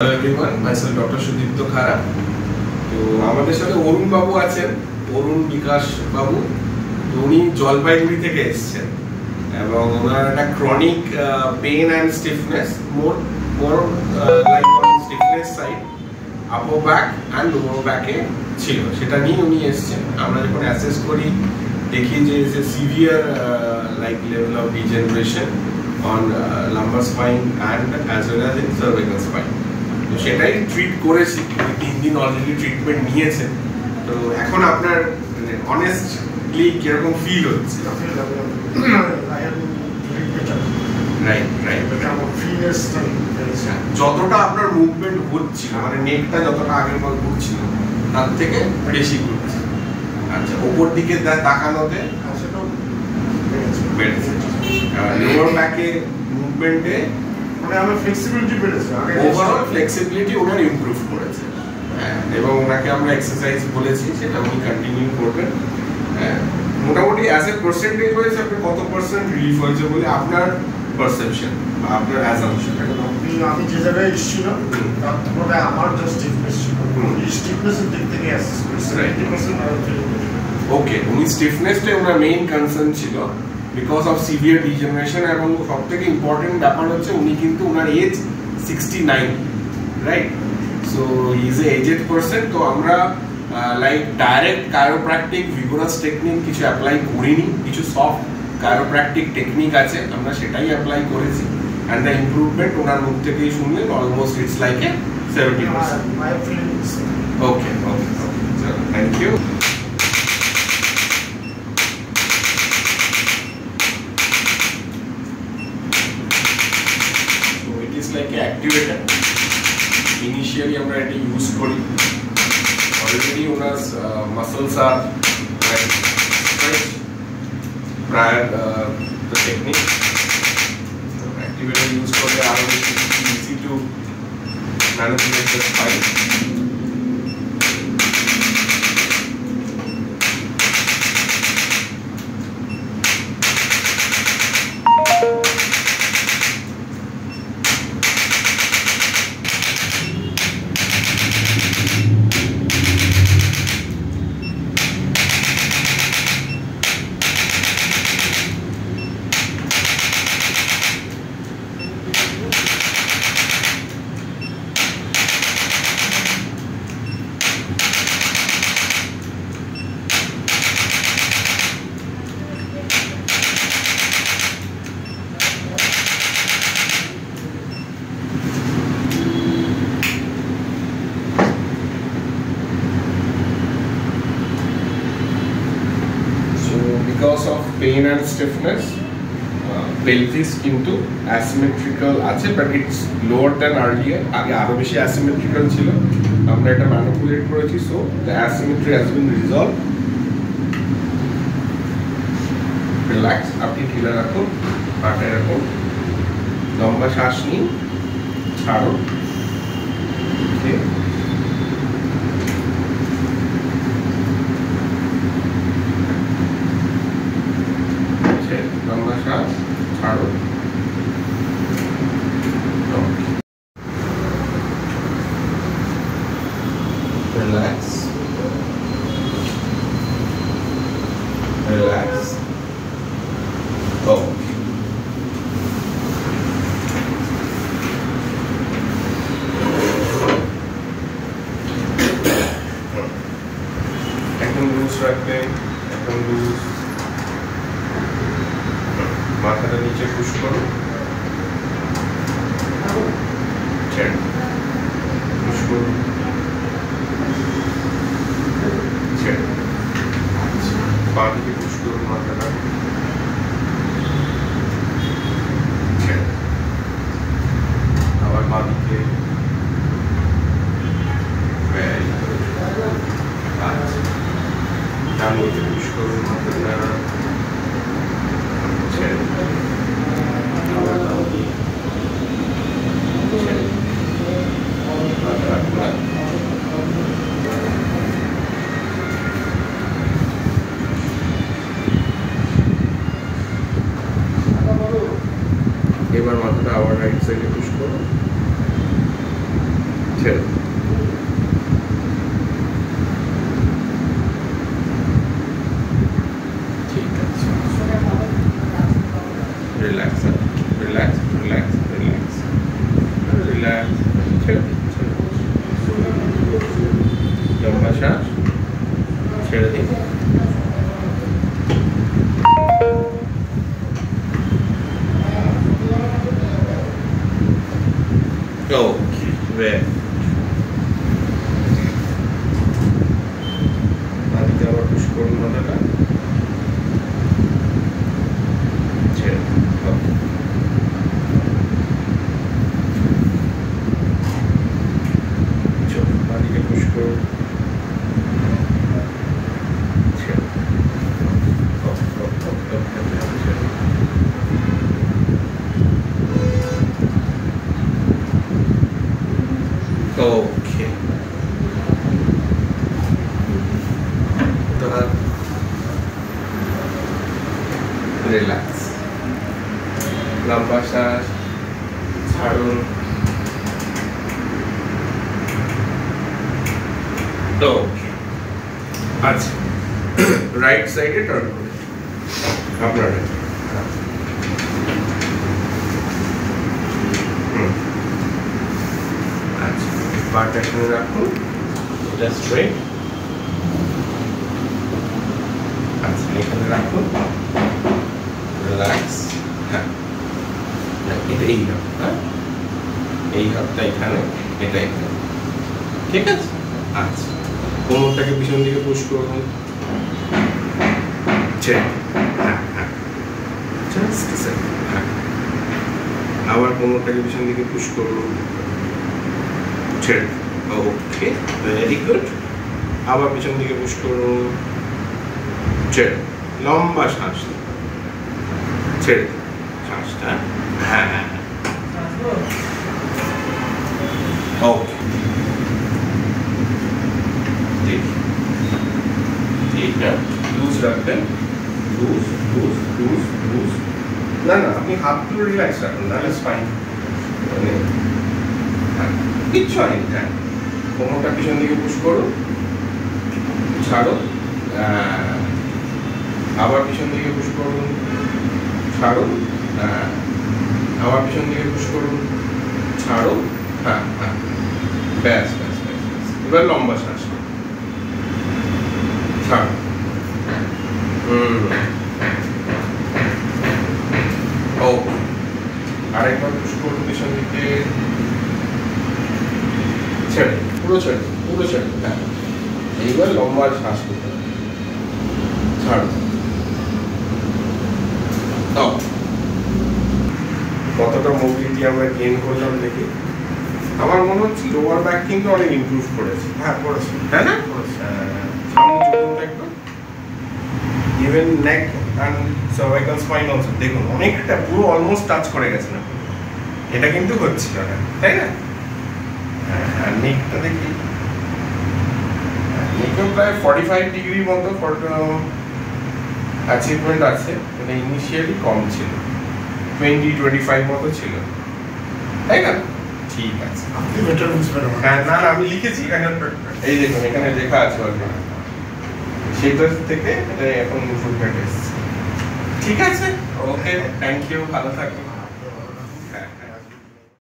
Hello everyone, myself Dr. Sudipto Khara. তো আমাদের সাথে অরুণ বাবু আছেন, অরুণ বিকাশ বাবু। উনি জলপাইগুড়ি থেকে এসেছেন এবং ওনার একটা chronic pen and stiffness, more like on stiffness side, upper back and lower ব্যাকে ছিল, সেটা নিয়ে উনি এসেছেন। আমরা যখন অ্যাসেস করি দেখি যে severe like level of degeneration on lumber spine and as well as in cervical spine. তো সেটাই ট্রিট করেছি, 3 দিন অলরেডি ট্রিটমেন্ট নিয়েছেন। তো এখন আপনার অনেস্টলি কিরকম ফিল হচ্ছে? যতটা আপনার মুভমেন্ট হচ্ছিল, মানে নেকটা যতটা আগের মতো ঘুরছিল তার থেকে বেশি ঘুরছে। আচ্ছা, ওপর দিকে তাকানোতে বেড়েছে। লোয়ার ব্যাকে মুভমেন্টে মানে আমার ফ্লেক্সিবিলিটি বেড়েছে, ওভারঅল ফ্লেক্সিবিলিটি ওনার ইমপ্রুভ করেছে। এবং ওনাকে আমরা এক্সারসাইজ বলেছি, সেটা উনি কন্টিনিউ করবেন। মোটামুটি অ্যাজ এ পার্সেন্টেজ ওয়াইজ আপনি কত পার্সেন্ট রিলিফ হয়েছে বলে আপনার পারসেপশন বা আপনার অ্যাজাম্পশন? আমি যে জায়গায় এসেছিলাম তারপরে আমার যে স্টিফনেস ছিল, এই স্টিফনেসের দিক থেকে অ্যাসেস করেছি 90% ওকে, উনি স্টিফনেসটাই ওনার মেইন কনসার্ন ছিল বিকজ অফ সিভিয়ার ডিজেনারেশন। এবং সব থেকে ইম্পর্টেন্ট ব্যাপার হচ্ছে উনি কিন্তু ওনার age 69, right? So he is a aged person. তো আমরা like direct chiropractic vigorous technique কিছু অ্যাপ্লাই করিনি, কিছু সফট কায়োপ্র্যাকটিক টেকনিক আছে, আমরা সেটাই অ্যাপ্লাই করেছি। অ্যান্ড দ্য ইমপ্রুভমেন্ট ওনার মুখ থেকেই শুনলেন, almost it's like a 70%। Okay okay okay, চলো, thank you. Like an activator. Initially, আমরা এটা ইউজ করি। Already owner muscles are right prior the technique. Activator use করলে আরো বেশি easy to manipulate the spine. Because of pain and stiffness, pelvis into asymmetrical আছে, but it's lower than earlier. আগে আরো বেশি asymmetrical ছিল, আমরা এটা ম্যানিপুলেট করেছি, so the asymmetry has been resolved. Relax, আপনি ঢিলা রাখুন, পাটা রাখুন, লম্বা শ্বাস নিন, ছাড়ুন। ওকে, লম্বা শ্বাস ছাড়ুন। Relax relax. এখন লুজ রাখবেন, এখন লুজ। মাথাটা নিচে পুশ করুন, পুশ করুন, বাঁ দিকে পুশ করুন মাথাটা, আবার বাঁ দিকে। ডান দিকে পুশ করুন মাথাটা, এবার মাথাটা আবার রাইট সাইডে পুশ করো। ছেড়ে দিন। ঠিক আছে, relax relax relax relax relax, ছেড়ে দিন, ছেড়ে দিন। লম্বা শ্বাস, ছেড়ে দিন। Okay, very good. বাদিকে আবার পুশ করুন মাথাটা, ছেড়ে দিন। Okay. চলো, বাদিকে পুশ করুন, ছেড়ে দিন। Okay, okay, okay, okay, ছেড়ে দিন। Okay. রিল্যাক্স, লম্বা শ্বাস ছাড়ুন। ওকে, আচ্ছা, রাইট সাইডে টার্ন করুন আপনার। আচ্ছা, পাটা এখানে রাখুন, এটা স্ট্রেট। আচ্ছা, এখানে রাখুন, রিল্যাক্স। হ্যাঁ, এটা এই হাত, হ্যাঁ, এই হাতটা এখানে, এটা এখানে, ঠিক আছে। আচ্ছা, কোমরটাকে পিছন দিকে পুশ করুন, হ্যাঁ হ্যাঁ, জাস্ট সেকেন্ড, হ্যাঁ, আবার কোমরটাকে পিছন দিকে পুশ করুন, ছেড়ে। ওকে, ভেরি গুড। আবার পিছন দিকে পুশ করুন, ছেড়ে। লম্বা শ্বাস, ছেড়ে শ্বাসটা, হ্যাঁ। ওকে, ঠিক না, লুজ রাখবেন, লুজ লুজ লুজ লুজ। না না, আপনি হাতগুলো রিল্যাক্স রাখুন, নাহলে স্পাইন মানে কিচ্ছু হয়নি। হ্যাঁ, কোমরটা পিছন দিকে পুশ করুন, ছাড়ো, আবার পিছন দিকে পুশ করুন, ছাড়ুন, আবার পিছন দিকে পুশ করুন, ছাড়ুন, হ্যাঁ হ্যাঁ, ব্যাস ব্যাস ব্যাস ব্যাস। এবার লম্বা শ্বাস, ছাড়ুন, ও আরেকবার পুশ করুন পিছন দিকে, ছেড়ে, পুরো ছেড়ে, পুরো ছেড়ে। হ্যাঁ, এইবার লম্বা শ্বাস নিতে হবে, ছাড়ুন। কতটা মোবিলিটি আমরা গেইন করলাম দেখি। আমার মনে হচ্ছে লোয়ার ব্যাক কিন্তু অনেক ইমপ্রুভ করেছে। হ্যাঁ করেছি, তাই না? সামনে চলুন একটু, even neck and cervical spine also দেখুন অনেকটা, পুরো অলমোস্ট টাচ করে গেছে না, এটা কিন্তু হচ্ছিল না, তাই না? হ্যাঁ, নেকটা দেখি, নেকেও প্রায় 45 ডিগ্রি মতো অ্যাচিভমেন্ট আছে, এটা ইনিশিয়ালি কম ছিল, 20-25 মতো ছিল, তাই না? ঠিক আছে, আপনি বেটার বুঝবেন। হ্যাঁ, না না, আমি লিখেছি এখানে, এই দেখুন এখানে লেখা আছে অলরেডি, সেটা থেকে এখন ইমপ্রুভমেন্ট এসেছে। ঠিক আছে, ওকে, থ্যাংক ইউ, ভালো থাকুন।